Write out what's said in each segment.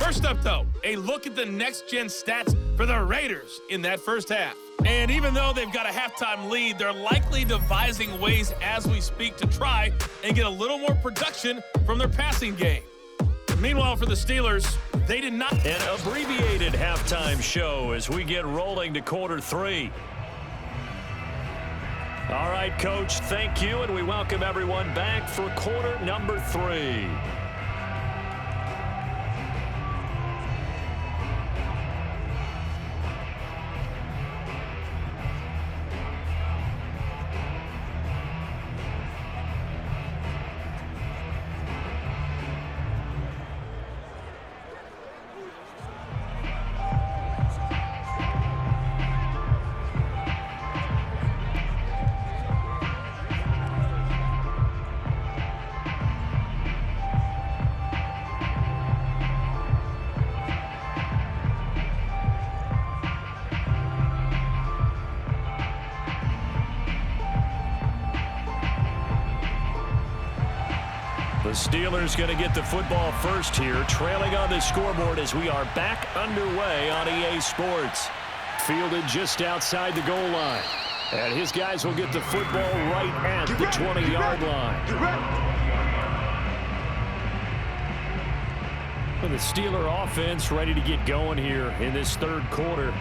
First up, though, a look at the next-gen stats for the Raiders in that first half. And even though they've got a halftime lead, they're likely devising ways as we speak to try and get a little more production from their passing game. Meanwhile, for the Steelers, they did not. An abbreviated halftime show as we get rolling to quarter 3. All right, Coach, thank you, and we welcome everyone back for quarter number 3. The Steelers going to get the football first here, trailing on the scoreboard as we are back underway on EA Sports. Fielded just outside the goal line. And his guys will get the football right at the 20-yard line. Well, the Steeler offense ready to get going here in this third quarter.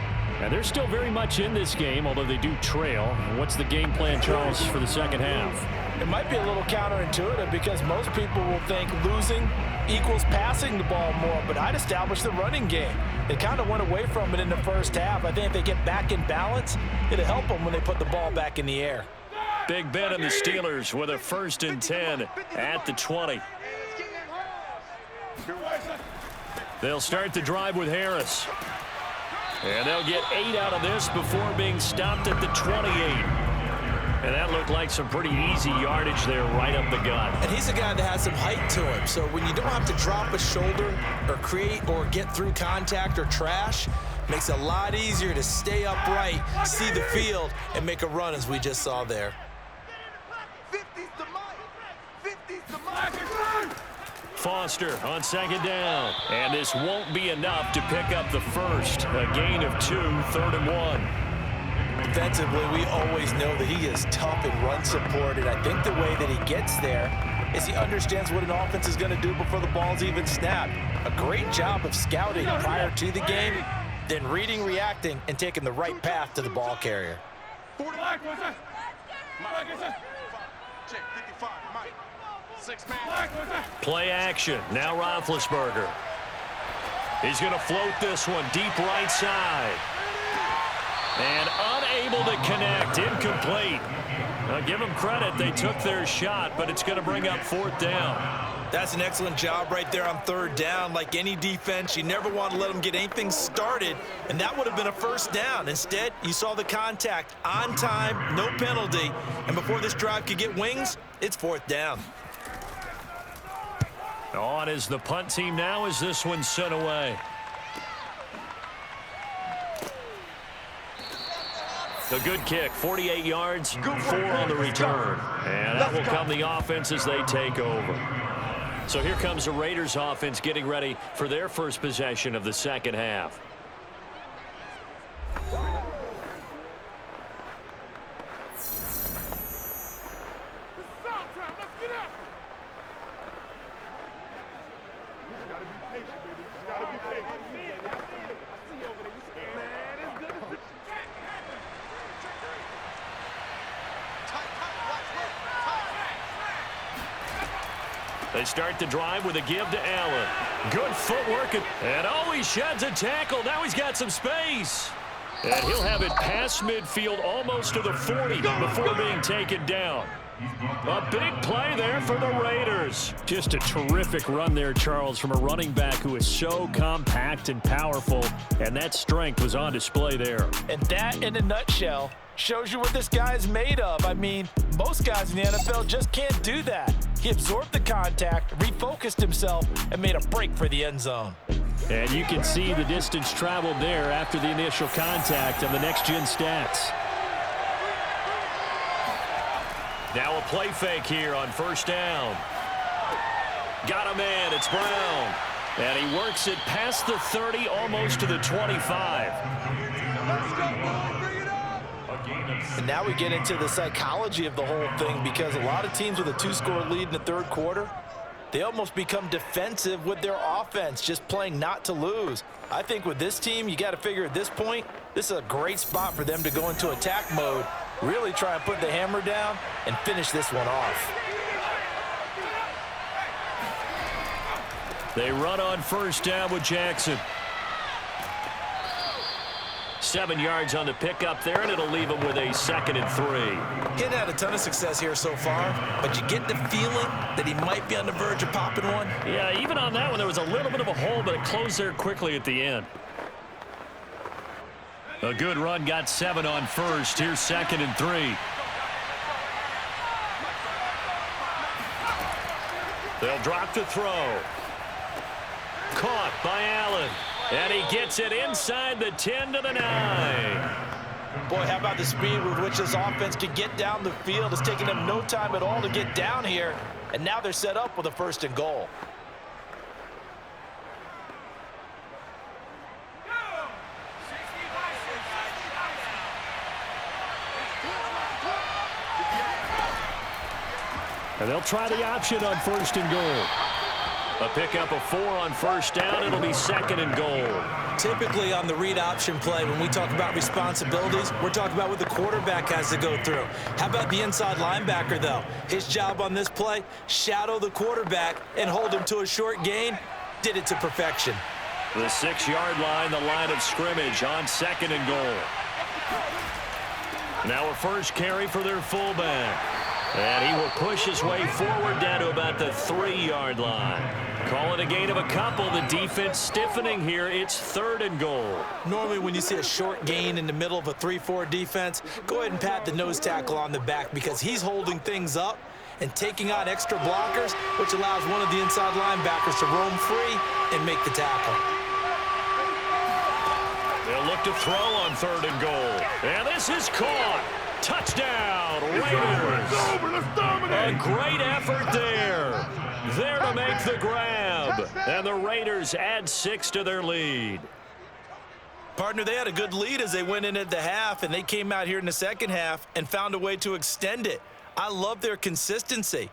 And they're still very much in this game, although they do trail. What's the game plan, Charles, for the second half? It might be a little counterintuitive because most people will think losing equals passing the ball more, but I'd establish the running game. They kind of went away from it in the first half. I think if they get back in balance, it'll help them when they put the ball back in the air. Big bet on the Steelers with a 1st and 10 at the 20. They'll start the drive with Harris. And they'll get 8 out of this before being stopped at the 28. And that looked like some pretty easy yardage there right up the gut. And he's a guy that has some height to him. So when you don't have to drop a shoulder or create or get through contact or trash, makes it a lot easier to stay upright, see the field, and make a run as we just saw there. Foster on 2nd down. And this won't be enough to pick up the first. A gain of 2, 3rd and 1. Defensively, we always know that he is tough and run support, and I think the way that he gets there is he understands what an offense is going to do before the ball's even snapped. A great job of scouting prior to the game, then reading, reacting, and taking the right path to the ball carrier. Play action. Now Roethlisberger. He's going to float this one deep right side. And unable to connect, incomplete. Now give them credit, they took their shot, but it's going to bring up 4th down. That's an excellent job right there on 3rd down. Like any defense, you never want to let them get anything started, and that would have been a 1st down. Instead, you saw the contact on time, no penalty, and before this drive could get wings, it's 4th down. On is the punt team now as this one's sent away. A good kick, 48 yards, 4 on the return. And that will come the offense as they take over. So here comes the Raiders offense getting ready for their first possession of the second half. They start the drive with a give to Allen. Good footwork, and he sheds a tackle. Now he's got some space. And he'll have it past midfield almost to the 40 before being taken down. A big play there for the Raiders. Just a terrific run there, Charles, from a running back who is so compact and powerful, and that strength was on display there. And that, in a nutshell, shows you what this guy is made of. I mean, most guys in the NFL just can't do that. He absorbed the contact, refocused himself, and made a break for the end zone. And you can see the distance traveled there after the initial contact on the next-gen stats. Now a play fake here on 1st down. Got a man, it's Brown. And he works it past the 30, almost to the 25. And now we get into the psychology of the whole thing, because a lot of teams with a 2-score lead in the third quarter, they almost become defensive with their offense, just playing not to lose. I think with this team, you got to figure at this point, this is a great spot for them to go into attack mode, really try and put the hammer down and finish this one off. They run on first down with Jackson. 7 yards on the pickup there, and it'll leave him with a 2nd and 3. Getting had a ton of success here so far, but you get the feeling that he might be on the verge of popping one. Yeah, even on that one, there was a little bit of a hole, but it closed there quickly at the end. A good run, got 7 on first. Here's 2nd and 3. They'll drop the throw. Caught by Allen. And he gets it inside the 10 to the 9. Boy, how about the speed with which this offense can get down the field? It's taking them no time at all to get down here. And now they're set up with a 1st and goal. And they'll try the option on 1st and goal. A pickup of 4 on first down. It'll be 2nd and goal. Typically on the read option play, when we talk about responsibilities, we're talking about what the quarterback has to go through. How about the inside linebacker, though? His job on this play, shadow the quarterback and hold him to a short gain. Did it to perfection. The 6-yard line, the line of scrimmage on 2nd and goal. Now a first carry for their fullback. And he will push his way forward down to about the 3-yard line. Call it a gain of a couple. The defense stiffening here. It's 3rd and goal. Normally when you see a short gain in the middle of a 3-4 defense, go ahead and pat the nose tackle on the back, because he's holding things up and taking on extra blockers, which allows one of the inside linebackers to roam free and make the tackle. They'll look to throw on 3rd and goal. And this is caught. Touchdown, Raiders. A great effort there. There to make the grab. And the Raiders add 6 to their lead. Partner, they had a good lead as they went in at the half, and they came out here in the second half and found a way to extend it. I love their consistency.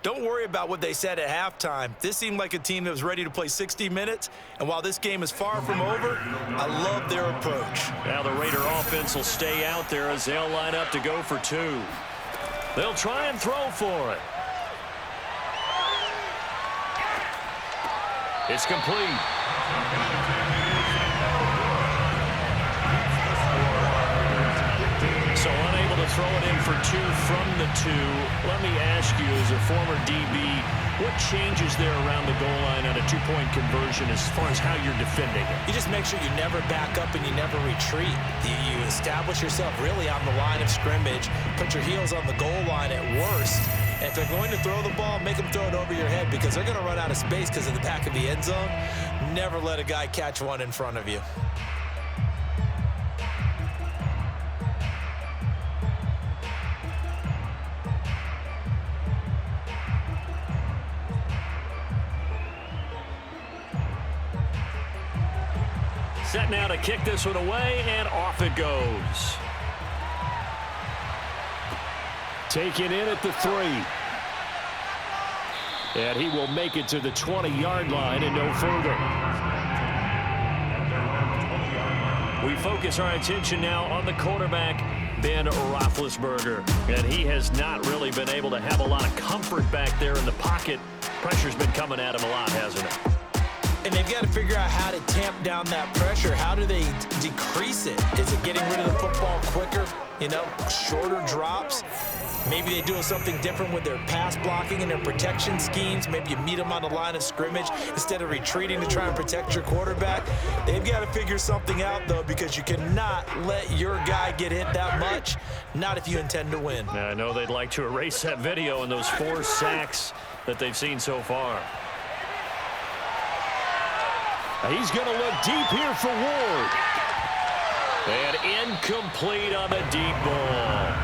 Don't worry about what they said at halftime. This seemed like a team that was ready to play 60 minutes, and while this game is far from over, I love their approach. Now the Raider offense will stay out there as they'll line up to go for 2. They'll try and throw for it. It's complete. So unable to throw it in for 2 from the 2. Let me ask you, as a former DB, what changes there around the goal line on a 2-point conversion as far as how you're defending it? You just make sure you never back up and you never retreat. You establish yourself really on the line of scrimmage, put your heels on the goal line at worst. And if they're going to throw the ball, make them throw it over your head, because they're going to run out of space because of the back of the end zone. Never let a guy catch one in front of you. Set now to kick this one away, and off it goes. Taken in at the 3. And he will make it to the 20-yard line and no further. We focus our attention now on the quarterback, Ben Roethlisberger. And he has not really been able to have a lot of comfort back there in the pocket. Pressure's been coming at him a lot, hasn't it? And they've got to figure out how to tamp down that pressure. How do they decrease it? Is it getting rid of the football quicker? You know, shorter drops? Maybe they do something different with their pass blocking and their protection schemes. Maybe you meet them on the line of scrimmage instead of retreating to try and protect your quarterback. They've got to figure something out, though, because you cannot let your guy get hit that much, not if you intend to win. I know they'd like to erase that video and those 4 sacks that they've seen so far. He's going to look deep here for Ward. And incomplete on the deep ball.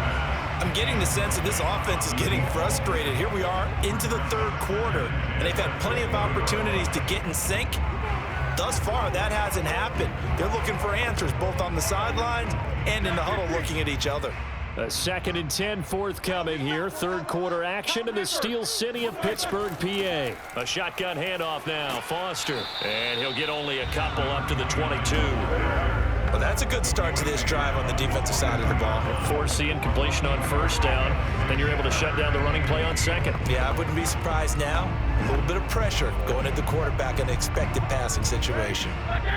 I'm getting the sense that this offense is getting frustrated. Here we are into the third quarter, and they've had plenty of opportunities to get in sync. Thus far, that hasn't happened. They're looking for answers both on the sidelines and in the huddle looking at each other. A 2nd and 10 forthcoming here. Third quarter action in the Steel City of Pittsburgh, PA. A shotgun handoff now. Foster. And he'll get only a couple up to the 22. Well, that's a good start to this drive on the defensive side of the ball. Force the incompletion on first down. Then you're able to shut down the running play on second. Yeah, I wouldn't be surprised now. A little bit of pressure going at the quarterback in an expected passing situation.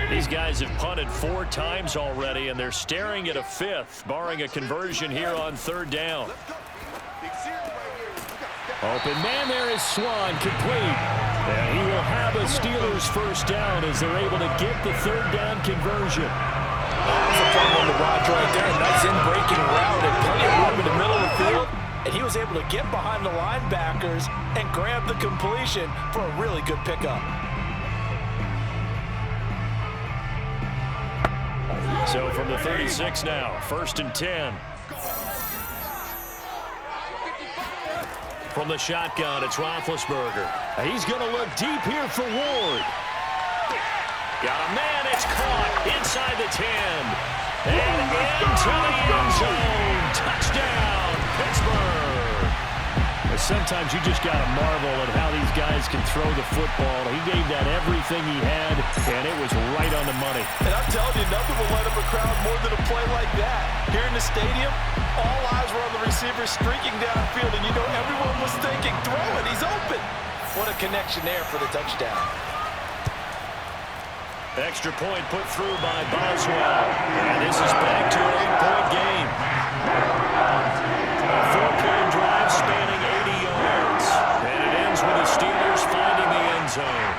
These guys have punted 4 times already, and they're staring at a 5th, barring a conversion here on 3rd down. Open man there is Swann, complete. And he will have a Steelers first down as they're able to get the 3rd down conversion. That's a fun one to watch right there. Nice in-breaking route and plenty of room in the middle of the field. And he was able to get behind the linebackers and grab the completion for a really good pickup. So from the 36 now, 1st and 10. From the shotgun, it's Roethlisberger. He's going to look deep here for Ward. Got a man, it's caught inside the 10. And into the end zone. Touchdown, Pittsburgh. Sometimes you just got to marvel at how these guys can throw the football. He gave that everything he had, and it was right on the money. And I'm telling you, nothing will light up a crowd more than a play like that. Here in the stadium, all eyes were on the receiver streaking downfield, and you know everyone was thinking, throw it, he's open. What a connection there for the touchdown. Extra point put through by Boswell. And this is back to an 8-point game. A 4-point drive spanning 80 yards. And it ends with the Steelers finding the end zone.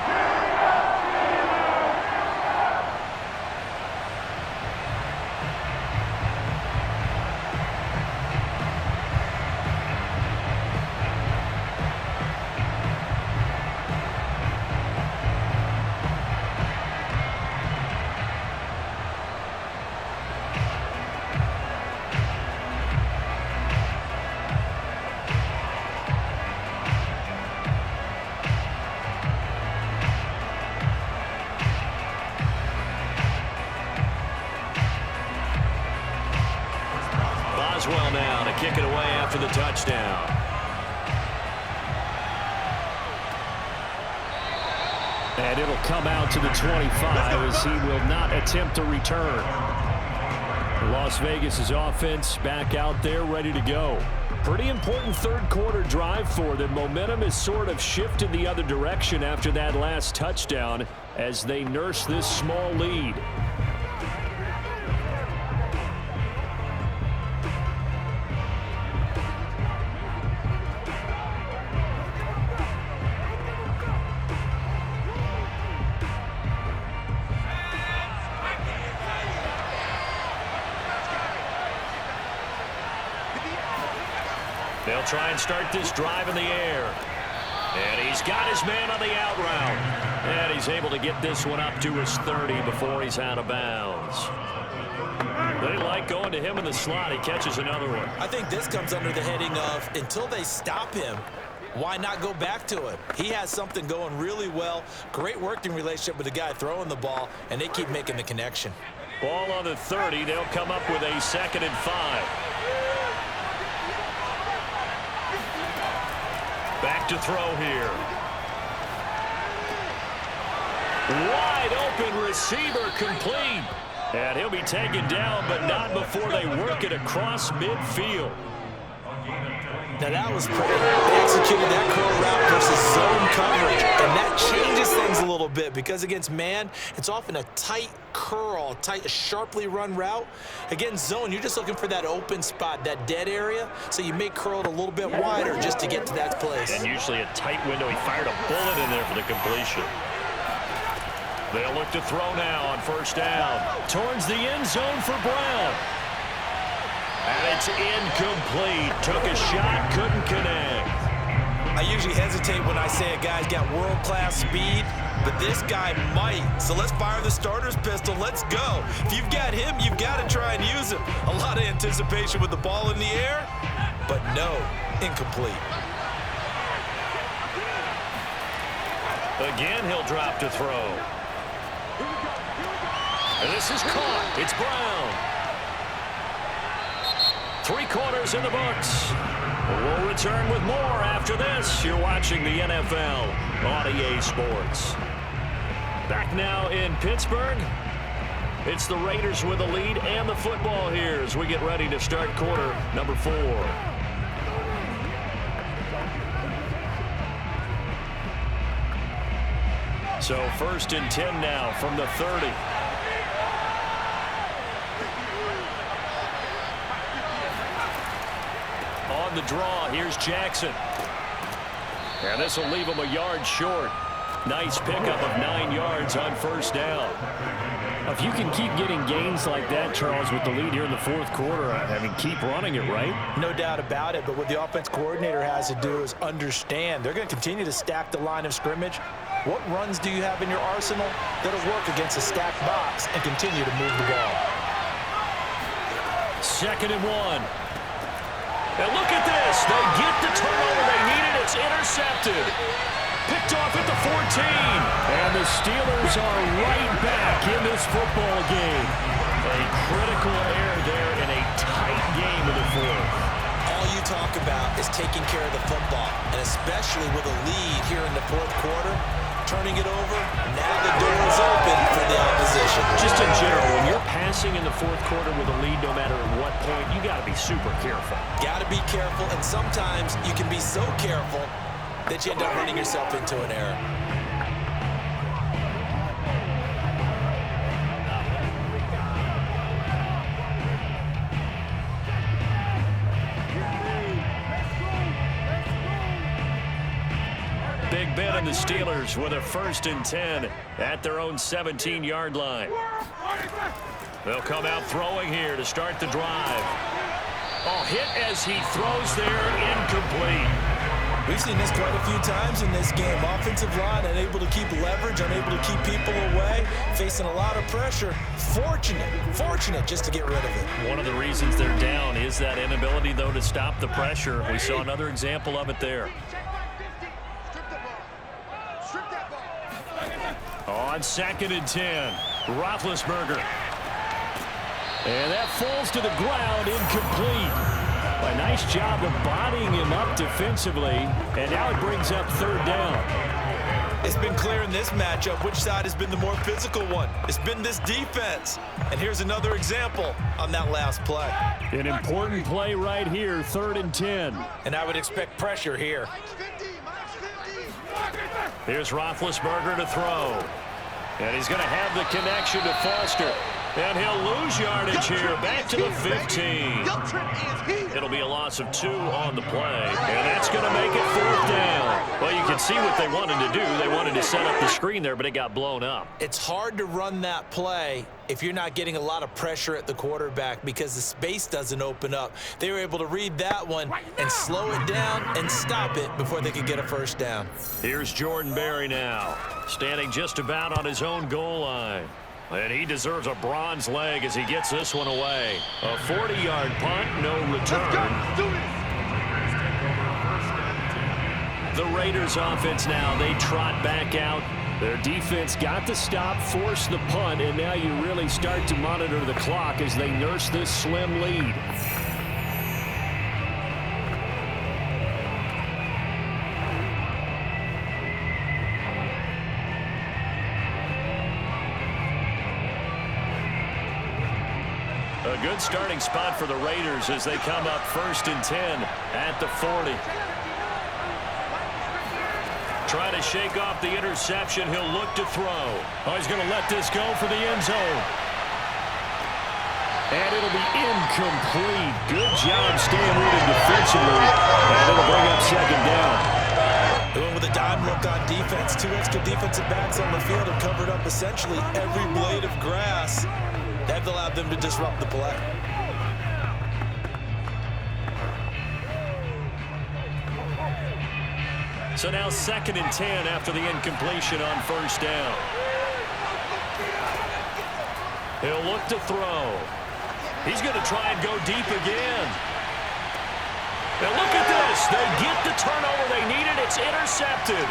Boswell now to kick it away after the touchdown. And it'll come out to the 25 as he will not attempt to return. Las Vegas' offense back out there ready to go. Pretty important third quarter drive for them. Momentum has sort of shifted the other direction after that last touchdown as they nurse this small lead. They'll try and start this drive in the air. And he's got his man on the out route. And he's able to get this one up to his 30 before he's out of bounds. They like going to him in the slot. He catches another one. I think this comes under the heading of until they stop him, why not go back to it? He has something going really well. Great working relationship with the guy throwing the ball, and they keep making the connection. Ball on the 30. They'll come up with a 2nd and 5. Back to throw here. Wide open receiver complete. And he'll be taken down, but not before they work it across midfield. Now that was pretty. They executed that curl route versus zone coverage, and that changes things a little bit because against man, it's often a tight curl, tight, sharply run route. Against zone, you're just looking for that open spot, that dead area, so you may curl it a little bit wider just to get to that place. And usually a tight window. He fired a bullet in there for the completion. They'll look to throw now on first down. Towards the end zone for Brown. And it's incomplete. Took a shot, couldn't connect. I usually hesitate when I say a guy's got world-class speed, but this guy might. So let's fire the starter's pistol. Let's go. If you've got him, you've got to try and use him. A lot of anticipation with the ball in the air. but no, incomplete. Again, he'll drop to throw. And this is caught. It's Brown. 3 quarters in the books. We'll return with more after this. You're watching the NFL on EA Sports. Back now in Pittsburgh. It's the Raiders with a lead and the football here as we get ready to start quarter number 4. So 1st and 10 now from the 30. On the draw, here's Jackson. And this will leave him a yard short. Nice pickup of 9 yards on 1st down. If you can keep getting gains like that, Charles, with the lead here in the 4th quarter, I mean, keep running it, right? No doubt about it, but what the offense coordinator has to do is understand they're going to continue to stack the line of scrimmage. What runs do you have in your arsenal that'll work against a stacked box and continue to move the ball? 2nd and 1. And look at this. They get the turnover they needed. It's intercepted. Picked off at the 14. And the Steelers are right back in this football game. A critical error there in a tight game in the 4th. All you talk about is taking care of the football, and especially with a lead here in the 4th quarter, turning it over, now the door is open for the opposition. Just in general, when you're passing in the 4th quarter with a lead, no matter at what point, you got to be super careful. Got to be careful, and sometimes you can be so careful that you end up running yourself into an error. Big Ben and the Steelers with a 1st and 10 at their own 17-yard line. They'll come out throwing here to start the drive. Oh, hit as he throws there, incomplete. We've seen this quite a few times in this game. Offensive line unable to keep leverage, unable to keep people away, facing a lot of pressure. Fortunate just to get rid of it. One of the reasons they're down is that inability, though, to stop the pressure. We saw another example of it there. On 2nd and 10, Roethlisberger. And that falls to the ground, incomplete. A nice job of bodying him up defensively, and now it brings up 3rd down. It's been clear in this matchup which side has been the more physical one. It's been this defense. And here's another example on that last play. An important play right here, 3rd and 10. And I would expect pressure here. Here's Roethlisberger to throw. And he's going to have the connection to Foster. And he'll lose yardage here, back to the 15. It'll be a loss of 2 on the play, and that's going to make it 4th down. Well, you can see what they wanted to do. They wanted to set up the screen there, but it got blown up. It's hard to run that play if you're not getting a lot of pressure at the quarterback because the space doesn't open up. They were able to read that one and slow it down and stop it before they could get a 1st down. Here's Jordan Berry now, standing just about on his own goal line. And he deserves a bronze leg as he gets this one away. A 40-yard punt, no return. The Raiders offense now, they trot back out. Their defense got the stop, forced the punt, and now you really start to monitor the clock as they nurse this slim lead. A good starting spot for the Raiders as they come up 1st and 10 at the 40. Trying to shake off the interception. He'll look to throw. Oh, he's going to let this go for the end zone. And it'll be incomplete. Good job staying with it defensively. And it'll bring up 2nd down. Going with a dime look on defense. 2 extra defensive backs on the field have covered up essentially every blade of grass. That allowed them to disrupt the play. So now 2nd and 10 after the incompletion on 1st down. He'll look to throw. He's going to try and go deep again. And look at this. They get the turnover they needed. It's intercepted.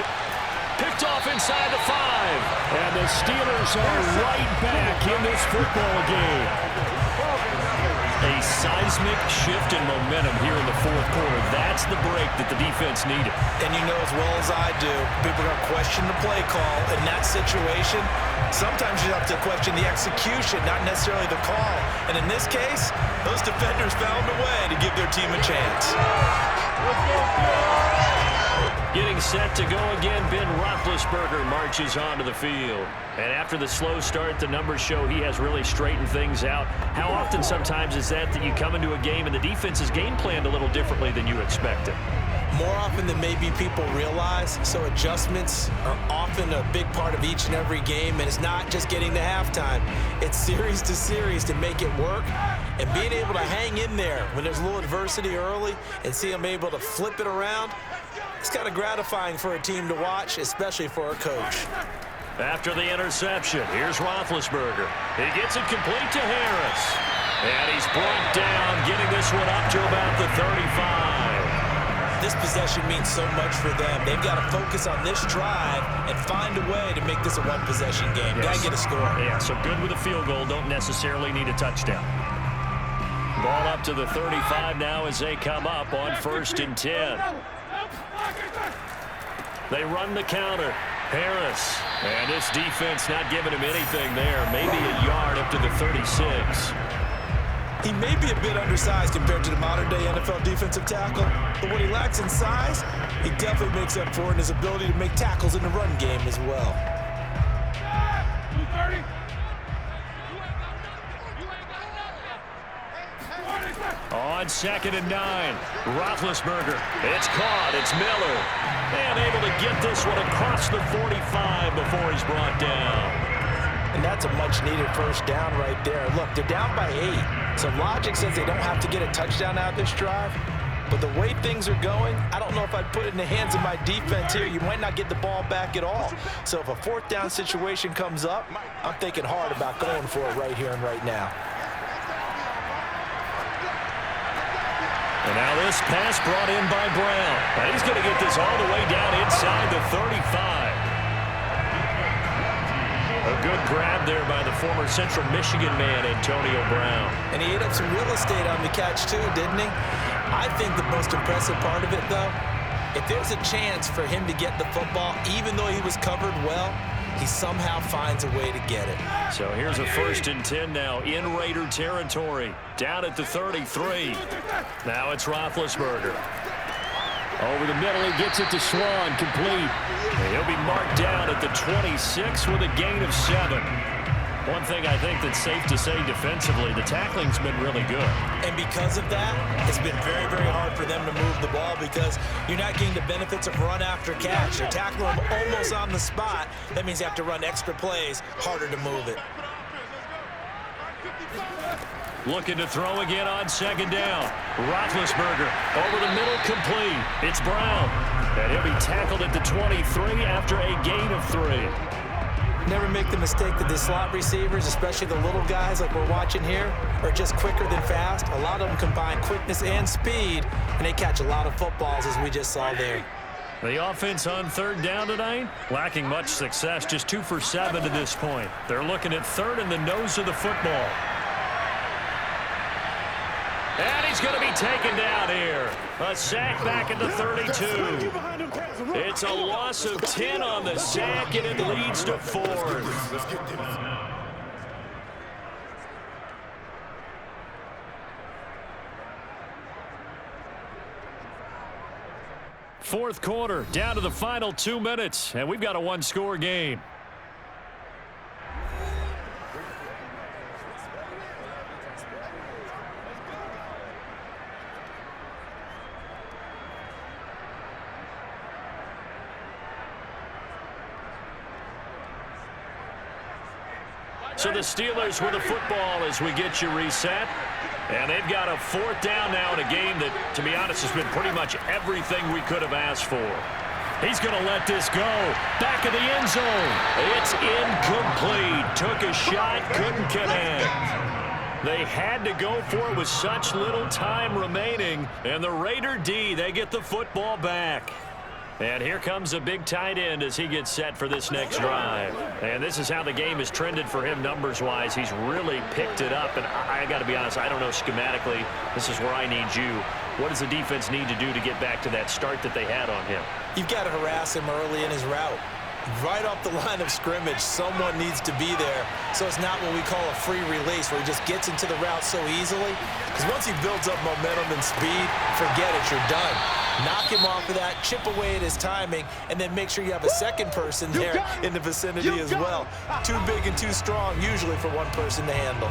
Picked off inside the 5. And the Steelers are right back in this football game. A seismic shift in momentum here in the fourth quarter. That's the break that the defense needed. And you know as well as I do, people are going to question the play call in that situation. Sometimes you have to question the execution, not necessarily the call. And in this case, those defenders found a way to give their team a chance. Getting set to go again, Ben Roethlisberger marches onto the field. And after the slow start, the numbers show he has really straightened things out. How often sometimes is that you come into a game and the defense is game planned a little differently than you expected? More often than maybe people realize, so adjustments are often a big part of each and every game, and it's not just getting to halftime. It's series to series to make it work, and being able to hang in there when there's a little adversity early and see them able to flip it around, it's kind of gratifying for a team to watch, especially for a coach. After the interception, here's Roethlisberger. He gets it complete to Harris. And he's brought down, getting this one up to about the 35. This possession means so much for them. They've got to focus on this drive and find a way to make this a one-possession game. Yes. Got to get a score. Yeah, so good with a field goal. Don't necessarily need a touchdown. Ball up to the 35 now as they come up on 1st and 10. They run the counter. Harris. And this defense not giving him anything there. Maybe a yard up to the 36. He may be a bit undersized compared to the modern-day NFL defensive tackle, but what he lacks in size, he definitely makes up for in his ability to make tackles in the run game as well. On 2nd and 9, Roethlisberger. It's caught. It's Miller. And able to get this one across the 45 before he's brought down. And that's a much-needed first down right there. Look, they're down by 8, so logic says they don't have to get a touchdown out of this drive. But the way things are going, I don't know if I'd put it in the hands of my defense here. You might not get the ball back at all. So if a 4th down situation comes up, I'm thinking hard about going for it right here and right now. And now this pass brought in by Brown. And he's going to get this all the way down inside the 35. A good grab there by the former Central Michigan man, Antonio Brown. And he ate up some real estate on the catch too, didn't he? I think the most impressive part of it, though, if there's a chance for him to get the football, even though he was covered well, he somehow finds a way to get it. So here's a 1st and 10 now in Raider territory. Down at the 33. Now it's Roethlisberger. Over the middle, he gets it to Swann, complete. And he'll be marked down at the 26 with a gain of 7. One thing I think that's safe to say defensively, the tackling's been really good. And because of that, it's been very, very hard for them to move the ball because you're not getting the benefits of run after catch. They're tackling them almost on the spot. That means you have to run extra plays, harder to move it. Looking to throw again on 2nd down. Roethlisberger over the middle, complete. It's Brown. And he'll be tackled at the 23 after a gain of 3. Never make the mistake that the slot receivers, especially the little guys like we're watching here, are just quicker than fast. A lot of them combine quickness and speed, and they catch a lot of footballs, as we just saw there. The offense on 3rd down tonight, lacking much success, just 2 for 7 to this point. They're looking at 3rd in the nose of the football. And he's going to be taken down here. A sack back at the 32. It's a loss of 10 on the sack, and it leads to 4th. Fourth quarter, down to the final 2 minutes, and we've got a 1-score game. So the Steelers with the football as we get you reset. And they've got a 4th down now in a game that, to be honest, has been pretty much everything we could have asked for. He's going to let this go. Back of the end zone. It's incomplete. Took a shot, couldn't connect. They had to go for it with such little time remaining. And the Raider D, they get the football back. And here comes a big tight end as he gets set for this next drive. And this is how the game has trended for him numbers-wise. He's really picked it up. And I got to be honest, I don't know schematically. This is where I need you. What does the defense need to do to get back to that start that they had on him? You've got to harass him early in his route. Right off the line of scrimmage, someone needs to be there. So it's not what we call a free release where he just gets into the route so easily. Because once he builds up momentum and speed, forget it, you're done. Knock him off of that, chip away at his timing, and then make sure you have a second person there in the vicinity as well. Too big and too strong, usually, for one person to handle.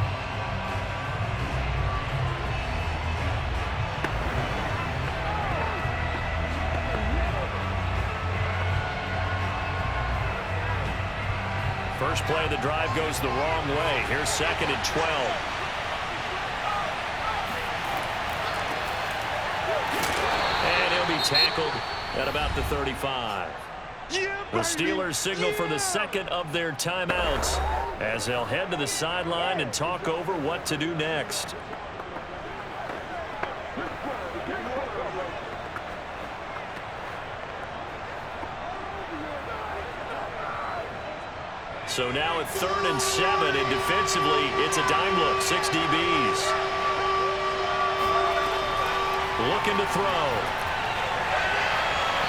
First play of the drive goes the wrong way. Here's 2nd and 12. Tackled at about the 35. The Steelers signal for the second of their timeouts as they'll head to the sideline and talk over what to do next. So now at 3rd and 7, and defensively, it's a dime look, 6 DBs. Looking to throw.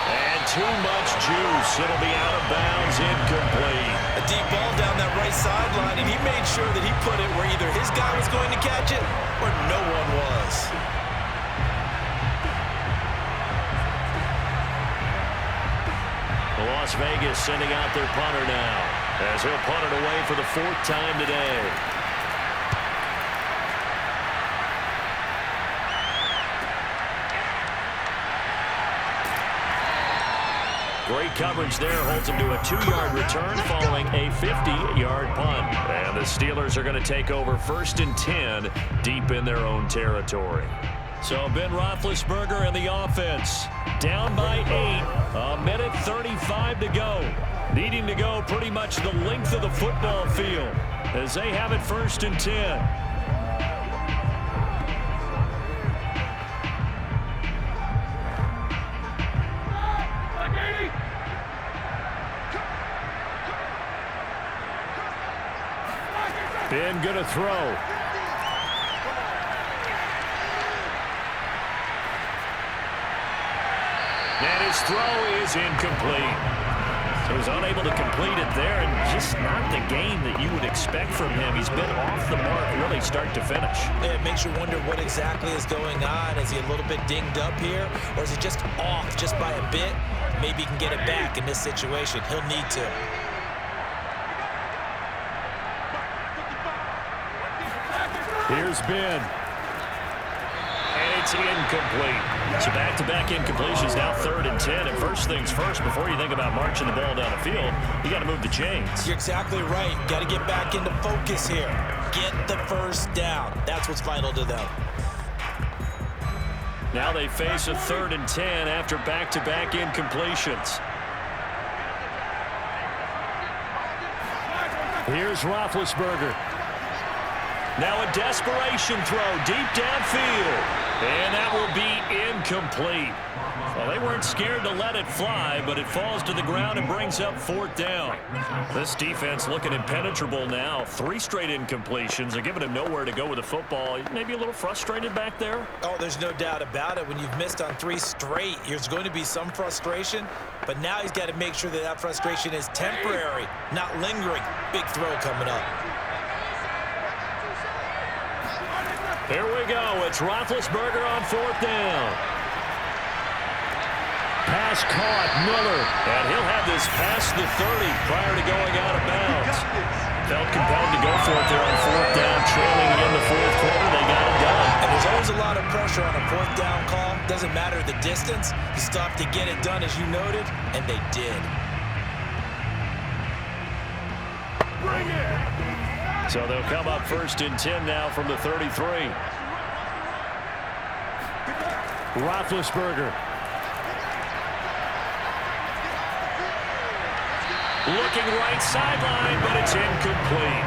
And too much juice. It'll be out of bounds, incomplete. A deep ball down that right sideline, and he made sure that he put it where either his guy was going to catch it or no one was. Las Vegas sending out their punter now as he'll punt it away for the 4th time today. Great coverage there, holds him to a 2-yard return following a 50-yard punt. And the Steelers are going to take over 1st and 10 deep in their own territory. So Ben Roethlisberger and the offense down by 8, 1:35 to go. Needing to go pretty much the length of the football field as they have it 1st and 10. Ben gonna throw. And his throw is incomplete. So he's unable to complete it there, and just not the game that you would expect from him. He's been off the mark really start to finish. Yeah, it makes you wonder what exactly is going on. Is he a little bit dinged up here, or is he just off just by a bit? Maybe he can get it back in this situation. He'll need to. Here's Ben. And it's incomplete. So back-to-back incompletions, now 3rd and 10. And first things first, before you think about marching the ball down the field, you got to move the chains. You're exactly right. Got to get back into focus here. Get the first down. That's what's vital to them. Now they face a 3rd and 10 after back-to-back incompletions. Here's Roethlisberger. Now a desperation throw deep downfield. And that will be incomplete. Well, they weren't scared to let it fly, but it falls to the ground and brings up 4th down. This defense looking impenetrable now. 3 straight incompletions. They're giving him nowhere to go with the football. Maybe a little frustrated back there? Oh, there's no doubt about it. When you've missed on 3 straight, there's going to be some frustration. But now he's got to make sure that that frustration is temporary, not lingering. Big throw coming up. Here we go. It's Roethlisberger on 4th down. Pass caught, Miller. And he'll have this past the 30 prior to going out of bounds. Felt compelled to go for it there on 4th down, trailing in the 4th quarter. They got it done. And there's always a lot of pressure on a 4th down call. Doesn't matter the distance. You stop to get it done, as you noted, and they did. Bring it. So they'll come up 1st and 10 now from the 33. Roethlisberger. Looking right sideline, but it's incomplete.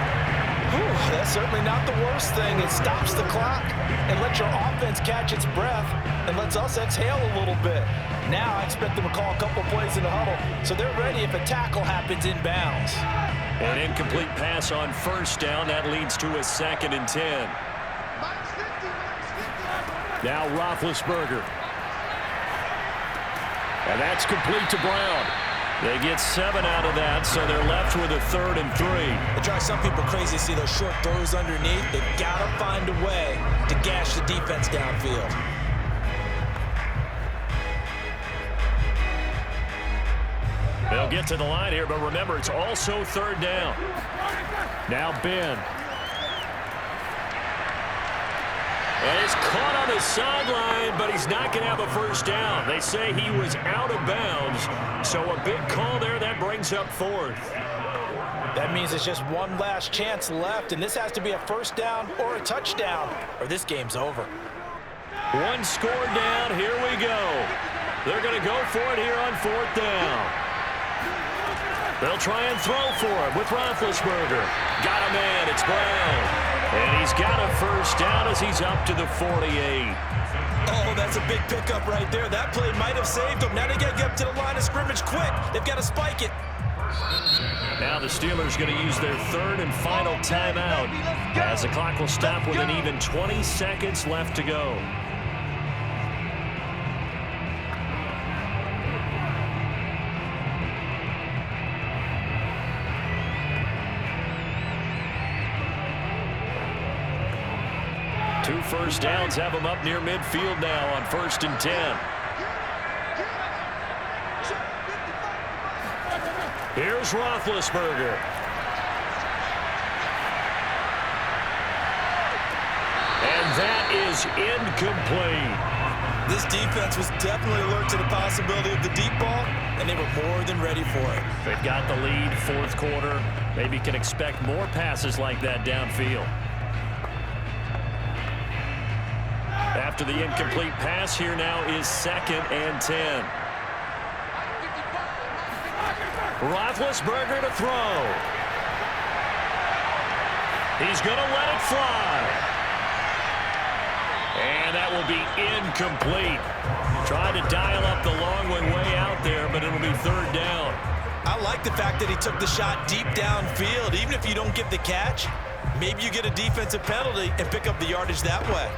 That's certainly not the worst thing. It stops the clock and lets your offense catch its breath and lets us exhale a little bit. Now I expect them to call a couple plays in the huddle so they're ready if a tackle happens inbounds. An incomplete pass on first down. That leads to a 2nd and 10. Now Roethlisberger. And that's complete to Brown. They get 7 out of that, so they're left with a 3rd and 3. It drives some people crazy to see those short throws underneath. They've got to find a way to gash the defense downfield. They'll get to the line here, but remember, it's also 3rd down. Now Ben. And he's caught on the sideline, but he's not going to have a first down. They say he was out of bounds, so a big call there. That brings up 4th. That means it's just one last chance left, and this has to be a first down or a touchdown, or this game's over. One score down. Here we go. They're going to go for it here on 4th down. They'll try and throw for it with Roethlisberger. Got a man. It's Brown. And he's got a first down as he's up to the 48. Oh, that's a big pickup right there. That play might have saved them. Now they got to get up to the line of scrimmage quick. They've got to spike it. Now the Steelers going to use their 3rd and final timeout as the clock will stop with an even 20 seconds left to go. Two first downs have them up near midfield now on 1st and 10. Here's Roethlisberger. And that is incomplete. This defense was definitely alert to the possibility of the deep ball, and they were more than ready for it. They've got the lead, 4th quarter. Maybe can expect more passes like that downfield. After the incomplete pass, here now is 2nd and 10. Roethlisberger to throw. He's going to let it fly. And that will be incomplete. Trying to dial up the long one way out there, but it'll be 3rd down. I like the fact that he took the shot deep downfield. Even if you don't get the catch, maybe you get a defensive penalty and pick up the yardage that way.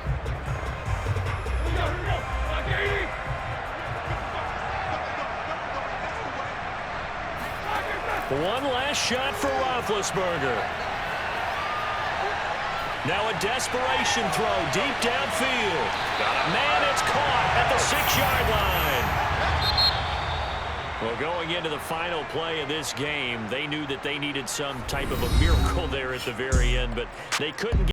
One last shot for Roethlisberger. Now a desperation throw deep downfield. Got a man, it's caught at the 6-yard line. Well, going into the final play of this game, they knew that they needed some type of a miracle there at the very end, but they couldn't get